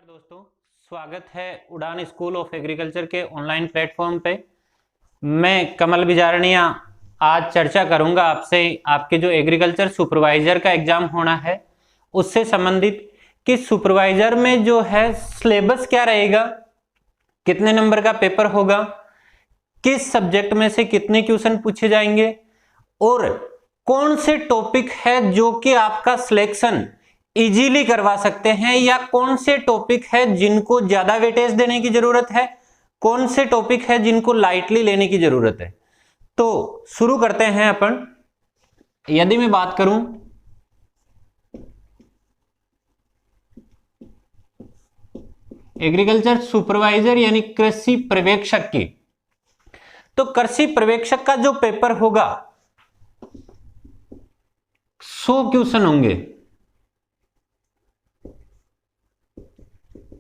दोस्तों, स्वागत है उड़ान स्कूल ऑफ एग्रीकल्चर के ऑनलाइन प्लेटफॉर्म पे। मैं कमल बिजारनिया आज चर्चा करूंगा आपसे आपके जो एग्रीकल्चर सुपरवाइजर का एग्जाम होना है उससे संबंधित कि सुपरवाइजर में जो है सिलेबस क्या रहेगा, कितने नंबर का पेपर होगा, किस सब्जेक्ट में से कितने क्वेश्चन पूछे जाएंगे और कौन से टॉपिक है जो कि आपका सिलेक्शन इजीली करवा सकते हैं या कौन से टॉपिक है जिनको ज्यादा वेटेज देने की जरूरत है, कौन से टॉपिक है जिनको लाइटली लेने की जरूरत है। तो शुरू करते हैं अपन। यदि मैं बात करूं एग्रीकल्चर सुपरवाइजर यानी कृषि पर्यवेक्षक की, तो कृषि पर्यवेक्षक का जो पेपर होगा 100 क्वेश्चन होंगे।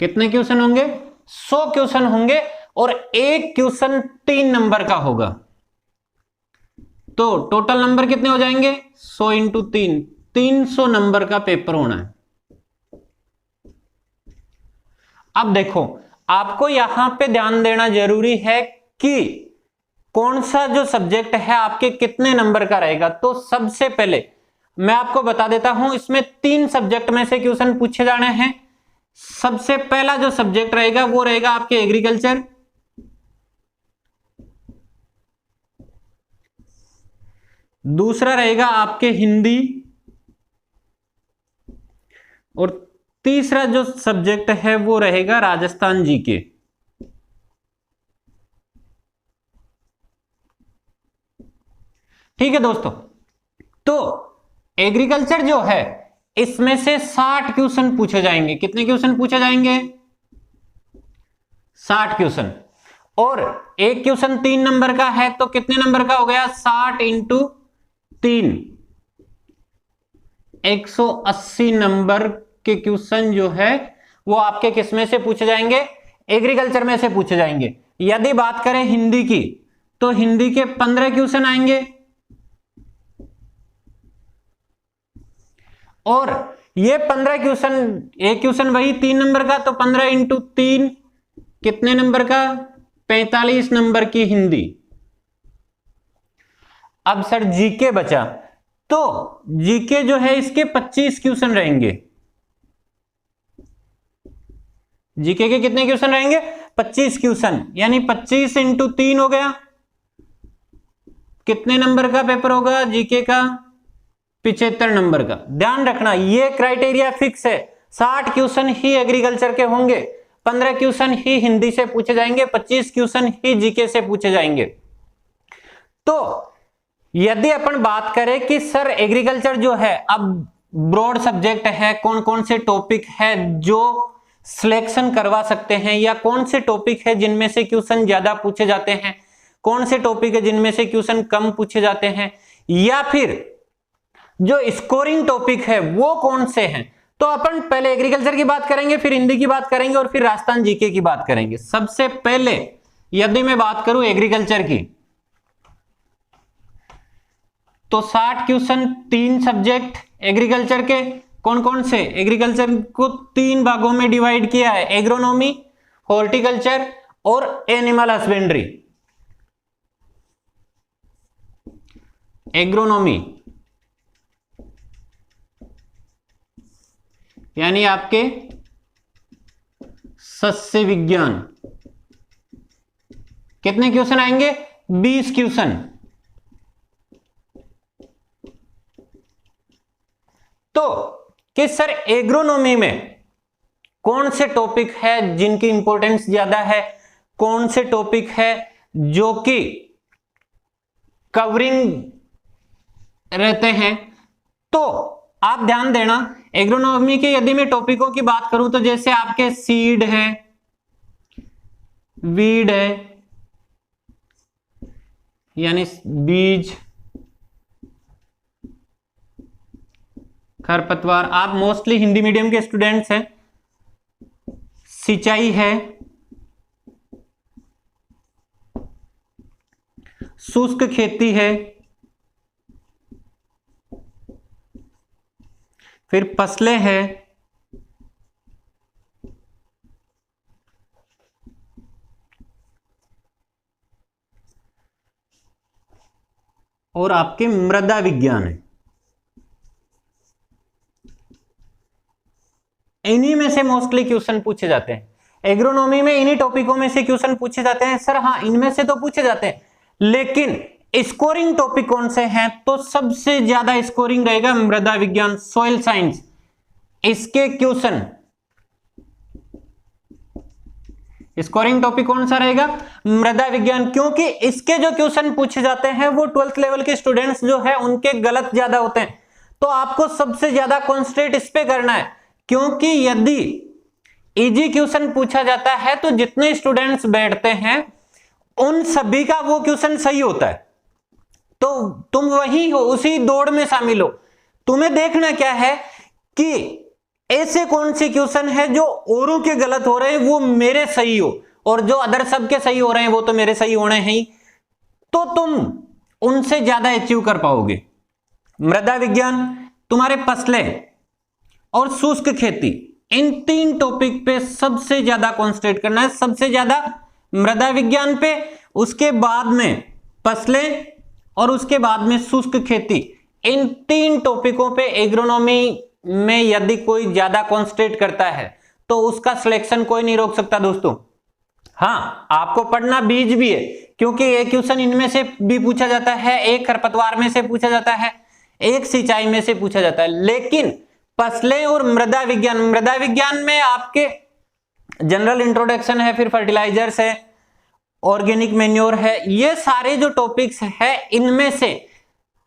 कितने क्वेश्चन होंगे? 100 क्वेश्चन होंगे और एक क्वेश्चन 3 नंबर का होगा। तो टोटल नंबर कितने हो जाएंगे? 100 इंटू 3, 300 नंबर का पेपर होना है। अब देखो, आपको यहां पे ध्यान देना जरूरी है कि कौन सा जो सब्जेक्ट है आपके कितने नंबर का रहेगा। तो सबसे पहले मैं आपको बता देता हूं, इसमें 3 सब्जेक्ट में से क्वेश्चन पूछे जाने हैं। सबसे पहला जो सब्जेक्ट रहेगा वो रहेगा आपके एग्रीकल्चर, दूसरा रहेगा आपके हिंदी और तीसरा जो सब्जेक्ट है वो रहेगा राजस्थान जीके। ठीक है दोस्तों, तो एग्रीकल्चर जो है इसमें से 60 क्वेश्चन पूछे जाएंगे। कितने क्वेश्चन पूछे जाएंगे? 60 क्वेश्चन। और एक क्वेश्चन 3 नंबर का है तो कितने नंबर का हो गया? 60 इंटू 3, 180 नंबर के क्वेश्चन जो है वो आपके किस में से पूछे जाएंगे? एग्रीकल्चर में से पूछे जाएंगे। यदि बात करें हिंदी की तो हिंदी के 15 क्वेश्चन आएंगे और ये 15 क्वेश्चन, एक क्वेश्चन वही 3 नंबर का, तो 15 इंटू 3 कितने नंबर का? 45 नंबर की हिंदी। अब सर जीके बचा, तो जीके जो है इसके 25 क्वेश्चन रहेंगे। जीके के कितने क्वेश्चन रहेंगे? 25 क्वेश्चन, यानी 25 इंटू 3 हो गया। कितने नंबर का पेपर होगा जीके का? 75 नंबर का। ध्यान रखना ये क्राइटेरिया फिक्स है, 60 क्वेश्चन ही एग्रीकल्चर के होंगे, 15 क्वेश्चन ही हिंदी से पूछे जाएंगे, 25 क्वेश्चन ही जीके से पूछे जाएंगे। तो यदि अपन बात करें कि सर एग्रीकल्चर जो है अब ब्रॉड सब्जेक्ट है, कौन कौन से टॉपिक है जो सिलेक्शन करवा सकते हैं या कौन से टॉपिक है जिनमें से क्वेश्चन ज्यादा पूछे जाते हैं, कौन से टॉपिक है जिनमें से क्वेश्चन कम पूछे जाते हैं, या फिर जो स्कोरिंग टॉपिक है वो कौन से हैं, तो अपन पहले एग्रीकल्चर की बात करेंगे, फिर हिंदी की बात करेंगे और फिर राजस्थान जीके की बात करेंगे। सबसे पहले यदि मैं बात करूं एग्रीकल्चर की, तो 60 क्वेश्चन 3 सब्जेक्ट एग्रीकल्चर के। कौन कौन से? एग्रीकल्चर को 3 भागों में डिवाइड किया है, एग्रोनॉमी, हॉर्टिकल्चर और एनिमल हस्बेंड्री। एग्रोनॉमी यानी आपके सस्य विज्ञान। कितने क्वेश्चन आएंगे? 20 क्वेश्चन। तो कि सर एग्रोनॉमी में कौन से टॉपिक है जिनकी इंपॉर्टेंस ज्यादा है, कौन से टॉपिक है जो कि कवरिंग रहते हैं, तो आप ध्यान देना एग्रोनॉमी के यदि मैं टॉपिकों की बात करूं तो जैसे आपके सीड है, वीड है यानी बीज, खरपतवार, आप मोस्टली हिंदी मीडियम के स्टूडेंट्स हैं, सिंचाई है, शुष्क खेती है, फिर फसलें हैं, और आपके मृदा विज्ञान है। इन्हीं में से मोस्टली क्वेश्चन पूछे जाते हैं। एग्रोनॉमी में इन्हीं टॉपिकों में से क्वेश्चन पूछे जाते हैं। सर हाँ, इनमें से तो पूछे जाते हैं, लेकिन स्कोरिंग टॉपिक कौन से हैं? तो सबसे ज्यादा स्कोरिंग रहेगा मृदा विज्ञान, सॉइल साइंस। इसके क्वेश्चन स्कोरिंग टॉपिक कौन सा रहेगा? मृदा विज्ञान, क्योंकि इसके जो क्वेश्चन पूछे जाते हैं वो 12th लेवल के स्टूडेंट्स जो है उनके गलत ज्यादा होते हैं। तो आपको सबसे ज्यादा कॉन्सेंट्रेट इस पे करना है, क्योंकि यदि इजी क्वेश्चन पूछा जाता है तो जितने स्टूडेंट्स बैठते हैं उन सभी का वो क्वेश्चन सही होता है। तो तुम वही हो, उसी दौड़ में शामिल हो। तुम्हें देखना क्या है कि ऐसे कौन से क्वेश्चन है जो औरों के गलत हो रहे हैं वो मेरे सही हो, और जो अदर सबके सही हो रहे हैं वो तो मेरे सही होने हैं ही। तो तुम उनसे ज्यादा अचीव कर पाओगे। मृदा विज्ञान, तुम्हारे फसलें और शुष्क खेती, इन 3 टॉपिक पे सबसे ज्यादा कॉन्सेंट्रेट करना है। सबसे ज्यादा मृदा विज्ञान पे, उसके बाद में फसलें और उसके बाद में शुष्क खेती। इन 3 टॉपिकों पे एग्रोनॉमी में यदि कोई ज्यादा कॉन्सेंट्रेट करता है तो उसका सिलेक्शन कोई नहीं रोक सकता दोस्तों। हाँ, आपको पढ़ना बीज भी है, क्योंकि एक क्वेश्चन इनमें से भी पूछा जाता है, एक खरपतवार में से पूछा जाता है, एक सिंचाई में से पूछा जाता है। लेकिन फसलें और मृदा विज्ञान में आपके जनरल इंट्रोडक्शन है, फिर फर्टिलाइजर्स है, ऑर्गेनिक मैन्योर है, ये सारे जो टॉपिक्स है इनमें से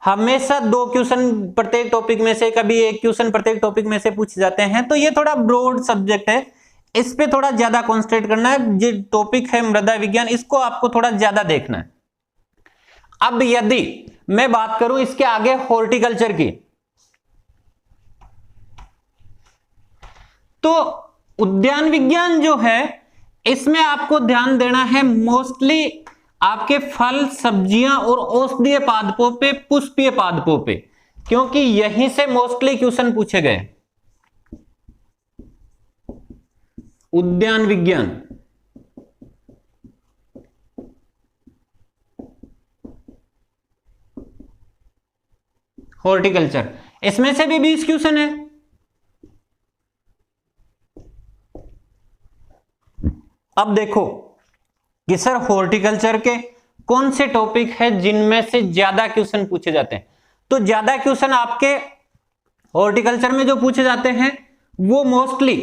हमेशा 2 क्वेश्चन प्रत्येक टॉपिक में से, कभी 1 क्वेश्चन प्रत्येक टॉपिक में से पूछे जाते हैं। तो ये थोड़ा ब्रॉड सब्जेक्ट है, इस पे थोड़ा ज्यादा कॉन्सेंट्रेट करना है। जो टॉपिक है मृदा विज्ञान, इसको आपको थोड़ा ज्यादा देखना है। अब यदि मैं बात करूं इसके आगे हॉर्टिकल्चर की, तो उद्यान विज्ञान जो है इसमें आपको ध्यान देना है मोस्टली आपके फल, सब्जियां और औषधीय पादपों पे, पुष्पीय पादपों पे, क्योंकि यहीं से मोस्टली क्वेश्चन पूछे गए। उद्यान विज्ञान, हॉर्टिकल्चर, इसमें से भी 20 क्वेश्चन है। अब देखो कि सर हॉर्टिकल्चर के कौन से टॉपिक है जिनमें से ज्यादा क्वेश्चन पूछे जाते हैं। तो ज्यादा क्वेश्चन आपके हॉर्टिकल्चर में जो पूछे जाते हैं वो मोस्टली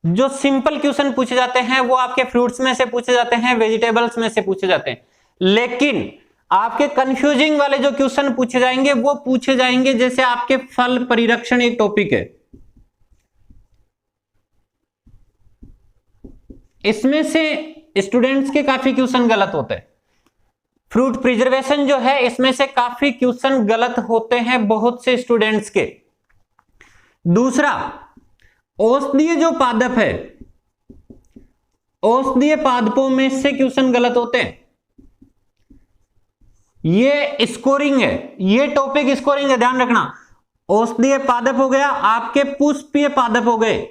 जो सिंपल क्वेश्चन पूछे जाते हैं वो आपके फ्रूट्स में से पूछे जाते हैं, वेजिटेबल्स में से पूछे जाते हैं। लेकिन आपके कंफ्यूजिंग वाले जो क्वेश्चन पूछे जाएंगे वो पूछे जाएंगे, जैसे आपके फल परिरक्षण एक टॉपिक है, इसमें से स्टूडेंट्स के काफी क्वेश्चन गलत होते हैं। फ्रूट प्रिजर्वेशन जो है इसमें से काफी क्वेश्चन गलत होते हैं बहुत से स्टूडेंट्स के। दूसरा, औषधीय जो पादप है, औषधीय पादपों में से क्वेश्चन गलत होते हैं। ये स्कोरिंग है, ये टॉपिक स्कोरिंग है, ध्यान रखना। औषधीय पादप हो गया, आपके पुष्पीय पादप हो गए,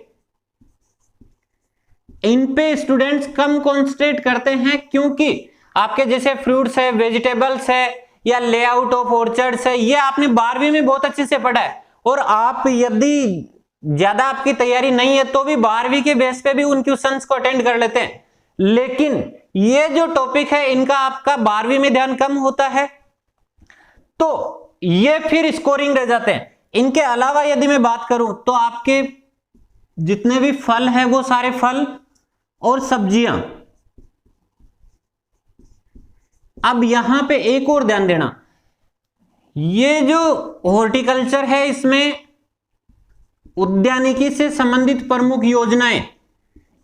इन पे स्टूडेंट्स कम कॉन्सेंट्रेट करते हैं, क्योंकि आपके जैसे फ्रूट्स है, वेजिटेबल्स है, या लेआउट ऑफ ऑर्चर्ड्स है, ये आपने 12वीं में बहुत अच्छे से पढ़ा है। और आप यदि ज्यादा आपकी तैयारी नहीं है तो भी 12वीं के बेस पे भी उन क्वेश्चंस को अटेंड कर लेते हैं। लेकिन ये जो टॉपिक है इनका आपका 12वीं में ध्यान कम होता है, तो ये फिर स्कोरिंग रह जाते हैं। इनके अलावा यदि मैं बात करूं तो आपके जितने भी फल हैं वो सारे फल और सब्जियां। अब यहां पे एक और ध्यान देना, ये जो हॉर्टिकल्चर है इसमें उद्यानिकी से संबंधित प्रमुख योजनाएं,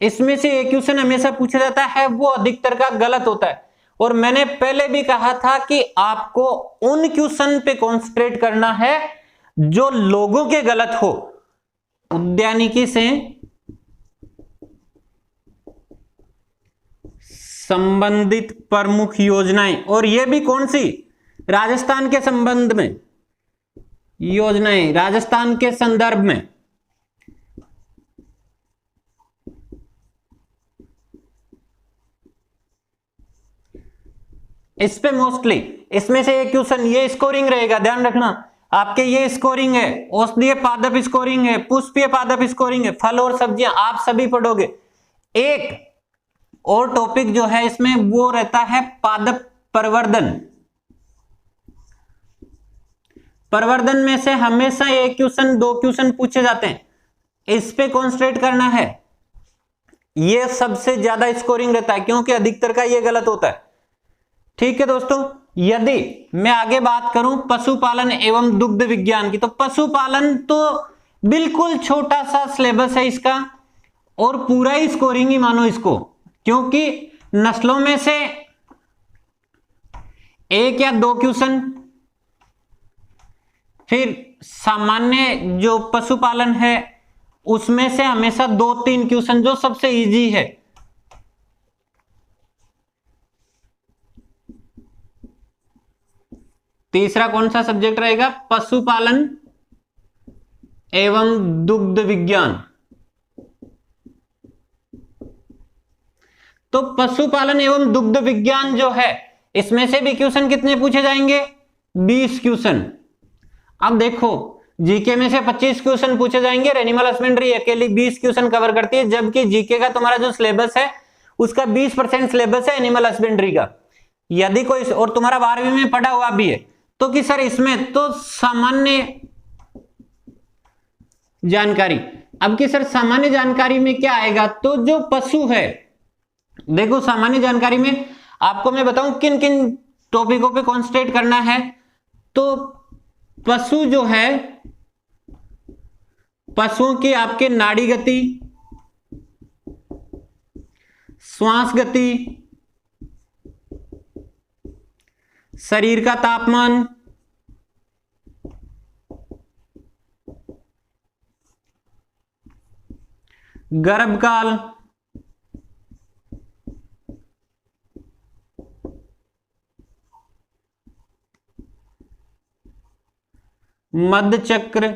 इसमें से एक क्वेश्चन हमेशा पूछा जाता है, वो अधिकतर का गलत होता है। और मैंने पहले भी कहा था कि आपको उन क्वेश्चन पे कॉन्सेंट्रेट करना है जो लोगों के गलत हो। उद्यानिकी से संबंधित प्रमुख योजनाएं, और ये भी कौन सी? राजस्थान के संबंध में योजनाएं, राजस्थान के संदर्भ में। इस पे मोस्टली इसमें से एक क्वेश्चन ये स्कोरिंग रहेगा, ध्यान रखना। आपके ये स्कोरिंग है, औषधीय पादप स्कोरिंग है, पुष्पीय पादप स्कोरिंग है, फल और सब्जियां आप सभी पढ़ोगे। एक और टॉपिक जो है इसमें वो रहता है पादप प्रवर्धन। प्रवर्धन में से हमेशा एक क्वेश्चन 2 क्वेश्चन पूछे जाते हैं, इस पे कॉन्सेंट्रेट करना है। ये सबसे ज्यादा स्कोरिंग रहता है क्योंकि अधिकतर का ये गलत होता है। ठीक है दोस्तों, यदि मैं आगे बात करूं पशुपालन एवं दुग्ध विज्ञान की, तो पशुपालन तो बिल्कुल छोटा सा सिलेबस है इसका और पूरा ही स्कोरिंग ही मानो इसको, क्योंकि नस्लों में से 1 या 2 क्वेश्चन, फिर सामान्य जो पशुपालन है उसमें से हमेशा 2-3 क्वेश्चन जो सबसे इजी है। तीसरा कौन सा सब्जेक्ट रहेगा? पशुपालन एवं दुग्ध विज्ञान। तो पशुपालन एवं दुग्ध विज्ञान जो है इसमें से भी क्वेश्चन कितने पूछे जाएंगे? 20 क्वेश्चन। अब देखो जीके में से 25 क्वेश्चन पूछे जाएंगे, एनिमल हस्बेंड्री अकेली 20 क्वेश्चन कवर करती है, जबकि जीके का तुम्हारा जो सिलेबस है उसका 20% सिलेबस है एनिमल हस्बेंड्री का। यदि कोई और तुम्हारा 12वीं में पढ़ा हुआ भी है तो कि सर इसमें तो सामान्य जानकारी, अब कि सर सामान्य जानकारी में क्या आएगा? तो जो पशु है, देखो सामान्य जानकारी में आपको मैं बताऊं किन किन टॉपिकों पे कॉन्सेंट्रेट करना है। तो पशु जो है, पशुओं की आपके नाड़ी गति, श्वास गति, शरीर का तापमान, गर्भकाल, मध्य चक्र,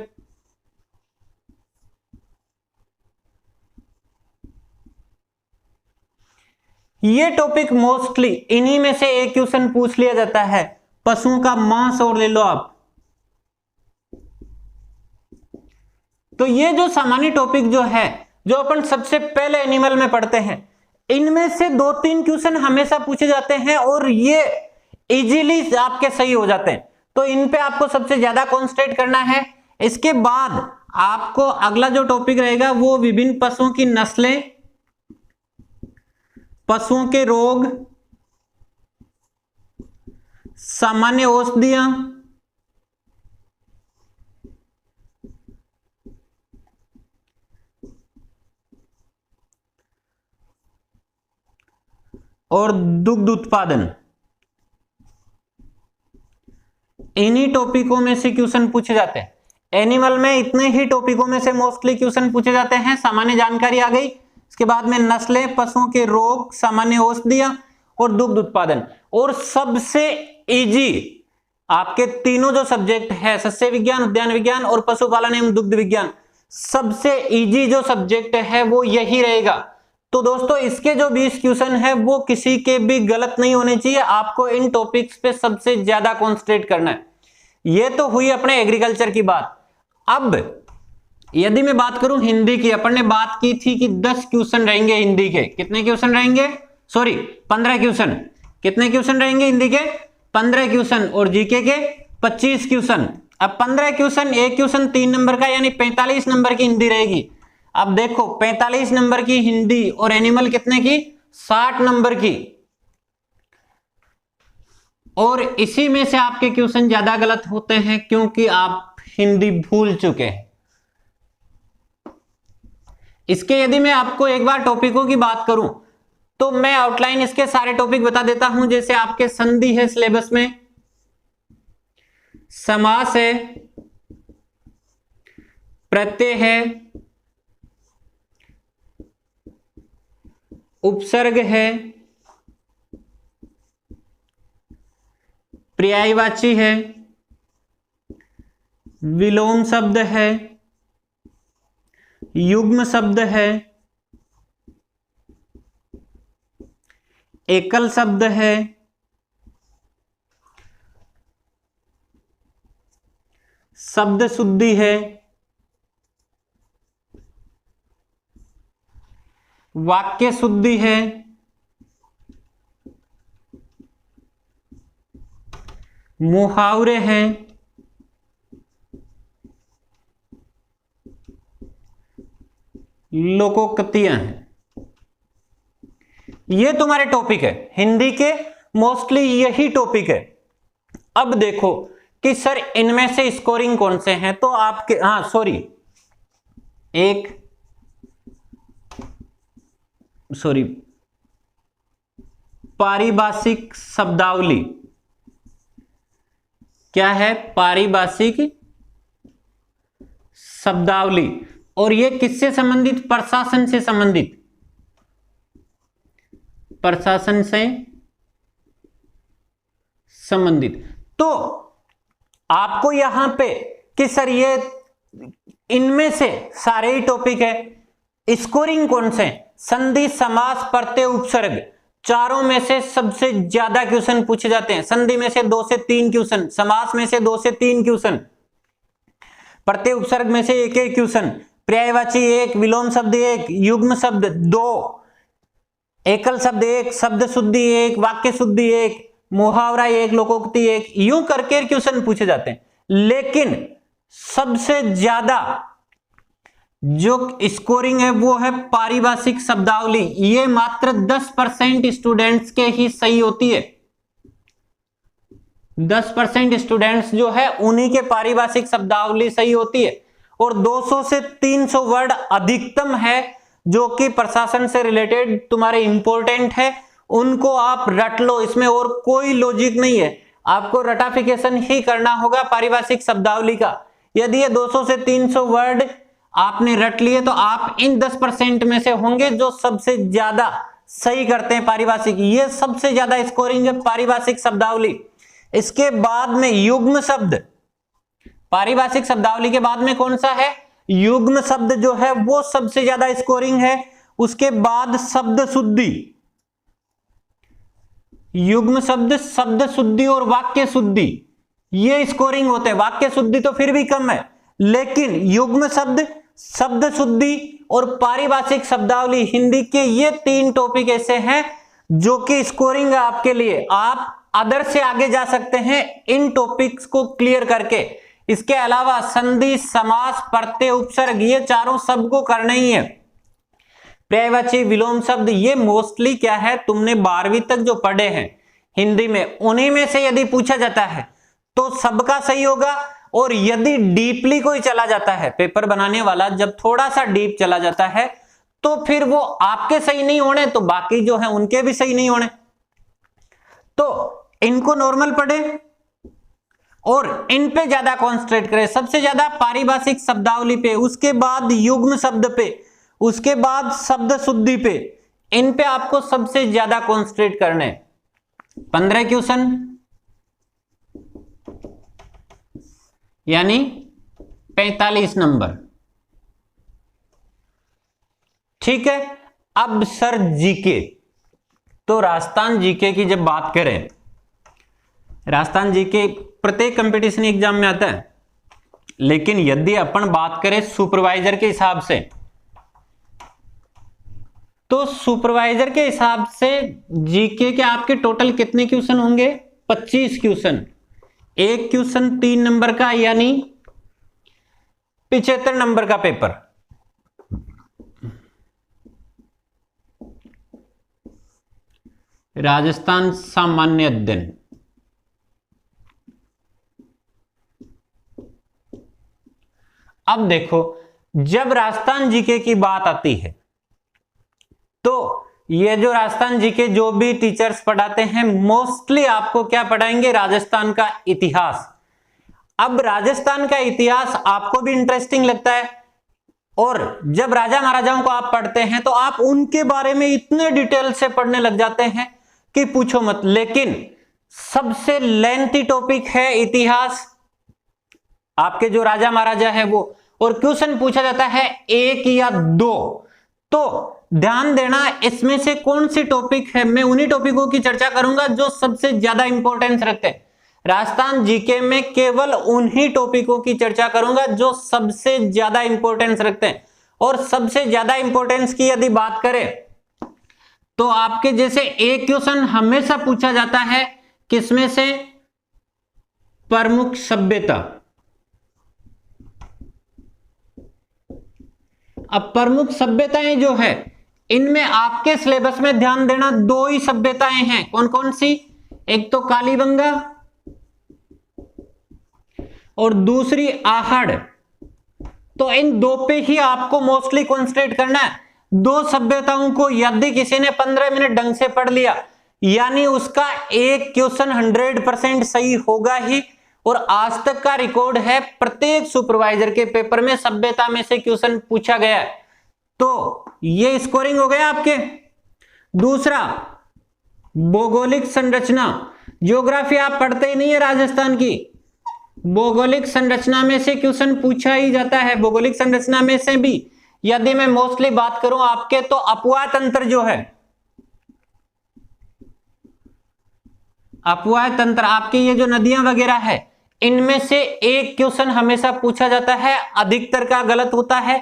ये टॉपिक मोस्टली इन्हीं में से एक क्वेश्चन पूछ लिया जाता है। पशुओं का मांस और ले लो आप। तो ये जो सामान्य टॉपिक जो है, जो अपन सबसे पहले एनिमल में पढ़ते हैं, इनमें से 2-3 क्वेश्चन हमेशा पूछे जाते हैं और ये इजीली आपके सही हो जाते हैं। तो इन पे आपको सबसे ज्यादा कॉन्सेंट्रेट करना है। इसके बाद आपको अगला जो टॉपिक रहेगा वो विभिन्न पशुओं की नस्लें, पशुओं के रोग, सामान्य औषधियां, और दुग्ध उत्पादन। इन्हीं टॉपिकों में से क्वेश्चन पूछे जाते हैं। एनिमल में इतने ही टॉपिकों में से मोस्टली क्वेश्चन पूछे जाते हैं। सामान्य जानकारी आ गई, इसके बाद में नस्लें, पशुओं के रोग, सामान्य औषधियां और दुग्ध उत्पादन। और सबसे इजी आपके तीनों जो सब्जेक्ट है, सस्य विज्ञान, उद्यान विज्ञान और पशुपालन एवं दुग्ध विज्ञान, सबसे इजी जो सब्जेक्ट है वो यही रहेगा। तो दोस्तों इसके जो 20 क्वेश्चन है वो किसी के भी गलत नहीं होने चाहिए। आपको इन टॉपिक्स पे सबसे ज्यादा कॉन्सेंट्रेट करना है। ये तो हुई अपने एग्रीकल्चर की बात। अब यदि मैं बात करूं हिंदी की, अपन ने बात की थी कि 10 क्वेश्चन रहेंगे हिंदी के। कितने क्वेश्चन रहेंगे? Sorry 15 question. कितने क्वेश्चन रहेंगे हिंदी के? 15 क्वेश्चन। और जीके के 25 क्वेश्चन। अब 15 क्वेश्चन, एक क्वेश्चन 3 नंबर का, यानी 45 नंबर की हिंदी रहेगी। अब देखो 45 नंबर की हिंदी और एनिमल कितने की? 60 नंबर की। और इसी में से आपके क्वेश्चन ज्यादा गलत होते हैं क्योंकि आप हिंदी भूल चुके हैं। इसके यदि मैं आपको एक बार टॉपिकों की बात करूं तो मैं आउटलाइन इसके सारे टॉपिक बता देता हूं। जैसे आपके संधि है सिलेबस में, समास है, प्रत्यय है, उपसर्ग है, पर्यायवाची है, विलोम शब्द है, युग्म शब्द है, एकल शब्द है, शब्द शुद्धि है, वाक्य शुद्धि है, मुहावरे हैं, लोकोक्तियां हैं। ये तुम्हारे टॉपिक है हिंदी के, मोस्टली यही टॉपिक है। अब देखो कि सर इनमें से स्कोरिंग कौन से हैं, तो आपके पारिभाषिक शब्दावली। क्या है? पारिभाषिक शब्दावली। और ये किससे संबंधित? प्रशासन से संबंधित, प्रशासन से संबंधित। तो आपको यहां पे कि सर ये इनमें से सारे ही टॉपिक है, स्कोरिंग कौन से? संधि, समास, प्रत्यय, उपसर्ग, चारों में से सबसे ज्यादा क्वेश्चन पूछे जाते हैं। संधि में से 2 से 3 क्वेश्चन, समास में से 2 से 3 क्वेश्चन, प्रत्यय उपसर्ग में से 1-1 क्वेश्चन, पर्यायवाची 1, विलोम शब्द 1, युग्म शब्द 2, एकल शब्द 1, शब्द शुद्धि 1, वाक्य शुद्धि 1, मुहावरा 1, लोकोक्ति 1, यूं करके क्वेश्चन पूछे जाते हैं। लेकिन सबसे ज्यादा जो स्कोरिंग है वो है पारिभाषिक शब्दावली। ये मात्र 10% स्टूडेंट्स के ही सही होती है। 10% स्टूडेंट्स जो है उन्हीं के पारिभाषिक शब्दावली सही होती है। और 200 से 300 वर्ड अधिकतम है जो कि प्रशासन से रिलेटेड तुम्हारे इंपॉर्टेंट है, उनको आप रट लो। इसमें और कोई लॉजिक नहीं है, आपको रटाफिकेशन ही करना होगा पारिभाषिक शब्दावली का। यदि ये 200 से 300 वर्ड आपने रट लिए तो आप इन 10% में से होंगे जो सबसे ज्यादा सही करते हैं पारिभाषिक। ये सबसे ज्यादा स्कोरिंग है पारिभाषिक शब्दावली। इसके बाद में युग्म शब्द, पारिभाषिक शब्दावली के बाद में कौन सा है? युग्म शब्द जो है वो सबसे ज्यादा स्कोरिंग है। उसके बाद शब्द शुद्धि, युग्म शब्द, शब्द शुद्धि और वाक्य शुद्धि, ये स्कोरिंग होते हैं। वाक्य शुद्धि तो फिर भी कम है, लेकिन युग्म शब्द, शब्द शुद्धि और पारिभाषिक शब्दावली, हिंदी के ये 3 टॉपिक ऐसे हैं जो कि स्कोरिंग है आपके लिए। आप अदर से आगे जा सकते हैं इन टॉपिक्स को क्लियर करके। इसके अलावा संधि, समास, प्रत्यय, उपसर्ग, ये चारों सबको करना ही है। पर्यायवाची, विलोम शब्द, ये मोस्टली क्या है, तुमने 12वीं तक जो पढ़े हैं हिंदी में, उन्हीं में से यदि पूछा जाता है तो सबका सही होगा। और यदि डीपली कोई चला जाता है, पेपर बनाने वाला जब थोड़ा सा डीप चला जाता है तो फिर वो आपके सही नहीं होने तो बाकी जो है उनके भी सही नहीं होने। तो इनको नॉर्मल पढ़े और इन पे ज्यादा कॉन्सेंट्रेट करें। सबसे ज्यादा पारिभाषिक शब्दावली पे, उसके बाद युग्म शब्द पे, उसके बाद शब्द शुद्धि पे, इन पे आपको सबसे ज्यादा कॉन्सेंट्रेट करना है। 15 क्वेश्चन यानी 45 नंबर। ठीक है। अब सर जीके, तो राजस्थान जीके की जब बात करें, राजस्थान जीके प्रत्येक कंपटीशन एग्जाम में आता है, लेकिन यदि अपन बात करें सुपरवाइजर के हिसाब से, तो सुपरवाइजर के हिसाब से जीके के आपके टोटल कितने क्वेश्चन होंगे? 25 क्वेश्चन। एक क्वेश्चन 3 नंबर का, यानी 75 नंबर का पेपर। राजस्थान सामान्य अध्ययन, अब देखो जब राजस्थान जीके की बात आती है तो ये जो राजस्थान जीके जो भी टीचर्स पढ़ाते हैं मोस्टली आपको क्या पढ़ाएंगे? राजस्थान का इतिहास। अब राजस्थान का इतिहास आपको भी इंटरेस्टिंग लगता है, और जब राजा महाराजाओं को आप पढ़ते हैं तो आप उनके बारे में इतने डिटेल से पढ़ने लग जाते हैं कि पूछो मत। लेकिन सबसे लेंथी टॉपिक है इतिहास, आपके जो राजा महाराजा है वो, और क्वेश्चन पूछा जाता है 1 या 2। तो ध्यान देना इसमें से कौन सी टॉपिक है, मैं उन्हीं टॉपिकों की चर्चा करूंगा जो सबसे ज्यादा इंपॉर्टेंस रखते हैं। राजस्थान जीके में केवल उन्हीं टॉपिकों की चर्चा करूंगा जो सबसे ज्यादा इंपॉर्टेंस रखते हैं। और सबसे ज्यादा इंपॉर्टेंस की यदि बात करें तो आपके जैसे एक क्वेश्चन हमेशा पूछा जाता है किसमें से, प्रमुख सभ्यता। अब प्रमुख सभ्यताएं जो है इनमें आपके सिलेबस में ध्यान देना, दो ही सभ्यताएं हैं। कौन कौन सी? एक तो कालीबंगा और दूसरी आहड़। तो इन दो पे ही आपको मोस्टली कॉन्सेंट्रेट करना है। दो सभ्यताओं को यदि किसी ने 15 मिनट ढंग से पढ़ लिया यानी उसका एक क्वेश्चन 100% सही होगा ही। और आज तक का रिकॉर्ड है प्रत्येक सुपरवाइजर के पेपर में सभ्यता में से क्वेश्चन पूछा गया है। तो ये स्कोरिंग हो गया आपके। दूसरा, भौगोलिक संरचना। ज्योग्राफी आप पढ़ते ही नहीं है राजस्थान की, भौगोलिक संरचना में से क्वेश्चन पूछा ही जाता है। भौगोलिक संरचना में से भी यदि मैं मोस्टली बात करूं आपके, तो अपवाह तंत्र जो है, अपवाह तंत्र आपके ये जो नदियां वगैरह है इनमें से एक क्वेश्चन हमेशा पूछा जाता है, अधिकतर का गलत होता है।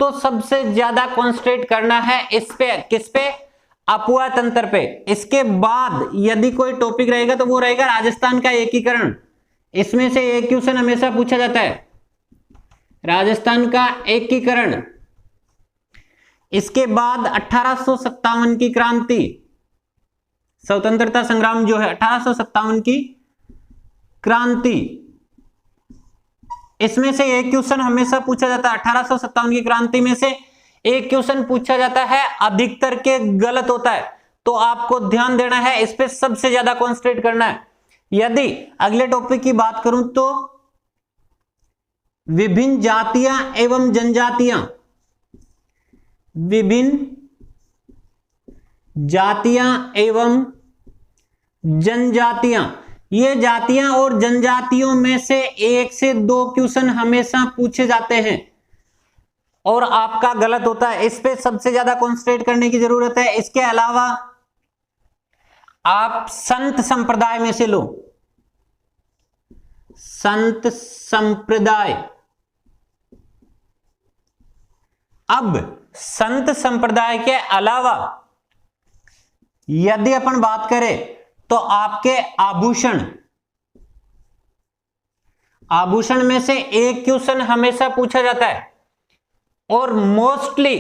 तो सबसे ज्यादा कॉन्सेंट्रेट करना है इस पे, किस पे? अपवाह तंत्र पे। इसके बाद यदि कोई टॉपिक रहेगा तो वो रहेगा राजस्थान का एकीकरण। इसमें से एक क्वेश्चन हमेशा पूछा जाता है, राजस्थान का एकीकरण। इसके बाद 1857 की क्रांति, स्वतंत्रता संग्राम जो है 1857 की क्रांति, इसमें से एक क्वेश्चन हमेशा पूछा जाता है। 1857 की क्रांति में से एक क्वेश्चन पूछा जाता है, अधिकतर के गलत होता है। तो आपको ध्यान देना है, इस पे सबसे ज्यादा कॉन्सेंट्रेट करना है। यदि अगले टॉपिक की बात करूं तो विभिन्न जातियां एवं जनजातियां, विभिन्न जातियां एवं जनजातियां, ये जातियां और जनजातियों में से एक से दो क्वेश्चन हमेशा पूछे जाते हैं और आपका गलत होता है। इस पे सबसे ज्यादा कॉन्सेंट्रेट करने की जरूरत है। इसके अलावा आप संत संप्रदाय में से लो, संत संप्रदाय। अब संत संप्रदाय के अलावा यदि अपन बात करें तो आपके आभूषण, आभूषण में से एक क्वेश्चन हमेशा पूछा जाता है। और मोस्टली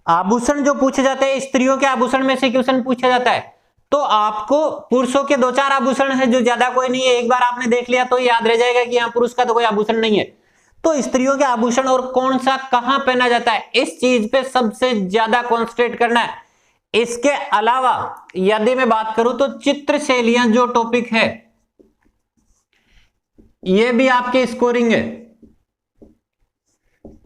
आभूषण जो पूछे जाते हैं, स्त्रियों के आभूषण में से क्वेश्चन पूछा जाता है। तो आपको पुरुषों के 2-4 आभूषण है जो ज्यादा कोई नहीं है, एक बार आपने देख लिया तो याद रह जाएगा कि यहां पुरुष का तो कोई आभूषण नहीं है। तो स्त्रियों के आभूषण और कौन सा कहां पहना जाता है, इस चीज पे सबसे ज्यादा कॉन्सेंट्रेट करना है। इसके अलावा यदि मैं बात करूं तो चित्रशैलियां जो टॉपिक है ये भी आपके स्कोरिंग है,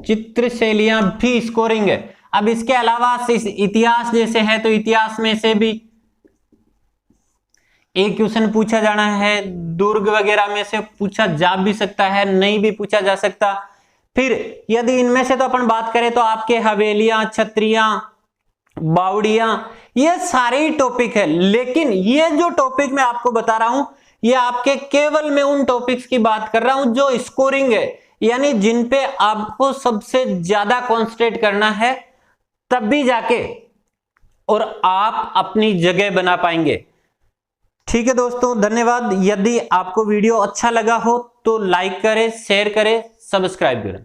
चित्रशैलियां भी स्कोरिंग है। अब इसके अलावा इतिहास जैसे है तो इतिहास में से भी एक क्वेश्चन पूछा जाना है। दुर्ग वगैरह में से पूछा जा भी सकता है, नहीं भी पूछा जा सकता। फिर यदि इनमें से तो अपन बात करें तो आपके हवेलियां, छत्रियां, बावड़ियां, ये सारे टॉपिक है। लेकिन ये जो टॉपिक मैं आपको बता रहा हूं ये आपके केवल मैं उन टॉपिक्स की बात कर रहा हूं जो स्कोरिंग है, यानी जिन पे आपको सबसे ज्यादा कॉन्सेंट्रेट करना है, तभी जाके और आप अपनी जगह बना पाएंगे। ठीक है दोस्तों, धन्यवाद। यदि आपको वीडियो अच्छा लगा हो तो लाइक करें, शेयर करें, सब्सक्राइब करें।